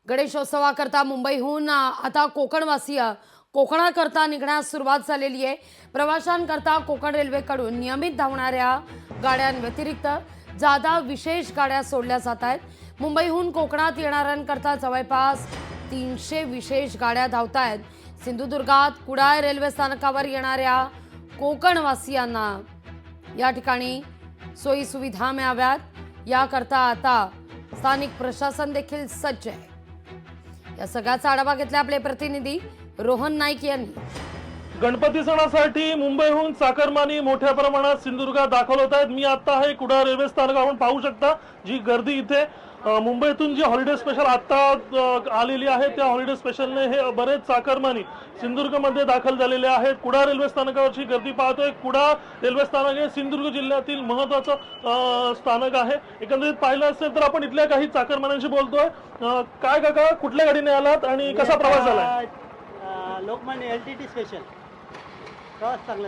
गणेशोत्सवाकरता मुंबईहून आता कोकणवासीय कोकणाकरता निघण्यास सुरुवात झालेली आहे। प्रवाशांकरता कोकण रेल्वेकडून नियमित धावणाऱ्या गाड्यांव्यतिरिक्त जादा विशेष गाड्या सोडल्या जात आहेत। मुंबईहून कोकणात येणाऱ्यांकरता जवळपास 300 विशेष गाड्या धावत आहेत। सिंधुदुर्गात कुडाळ रेल्वे स्थानकावर येणाऱ्या कोकणवासियांना या ठिकाणी सोयी सुविधा मिळाव्यात याकरता आता स्थानिक प्रशासन देखील सज्ज आहे। या सगळ्याचा आढावा घेतला आपले प्रतिनिधी रोहन नाईक यांनी। गणपती सणासाठी मुंबईहून चाकरमानी मोठ्या प्रमाणात सिंधुदुर्गात दाखल होत आहेत। मी आता हे कुडाळ रेल्वे स्थानक आपण पाहू शकता, जी गर्दी इथे मुंबईतून जी हॉलिडे स्पेशल आता आलेली आहे त्या हॉलिडे स्पेशलने हे बरेच चाकरमानी सिंधुदुर्गमध्ये दाखल झालेले आहेत। कुडाळ रेल्वे स्थानकावरची गर्दी पाहतोय। कुडाळ रेल्वे स्थानक हे सिंधुदुर्ग जिल्ह्यातील महत्त्वाचं स्थानक आहे। एकंदरीत पाहिलं असेल तर आपण इथल्या काही चाकरमान्यांशी बोलतोय। काय काका, कुठल्या गाडीने आलात आणि कसा प्रवास झाला? लोकमान्य LTT स्पेशल प्रवास चांगला।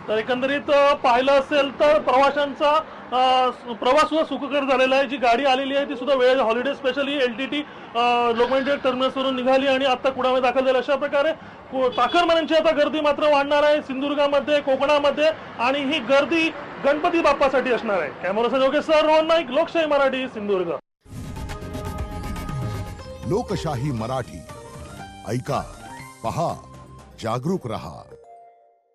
तर एकंदरीत पाहिलं असेल तर प्रवाशांचा प्रवास सुद्धा सुखकर झालेला आहे। जी गाडी आलेली आहे ती सुद्धा वेळेत हॉलिडे स्पेशल ही LTT लोकमान्य टर्मिनसवरून निघाली आणि आता कुडामध्ये दाखल झाली। अशा प्रकारे चाकरमान्यांची आता गर्दी मात्र वाढणार आहे सिंधुदुर्गामध्ये, कोकणामध्ये, आणि ही गर्दी गणपती बाप्पासाठी असणार आहे। कॅमेरा योगेश्वर, रोहन नाईक, लोकशाही मराठी, सिंधुदुर्ग। लोकशाही मराठी ऐका, पहा, जागरूक रहा।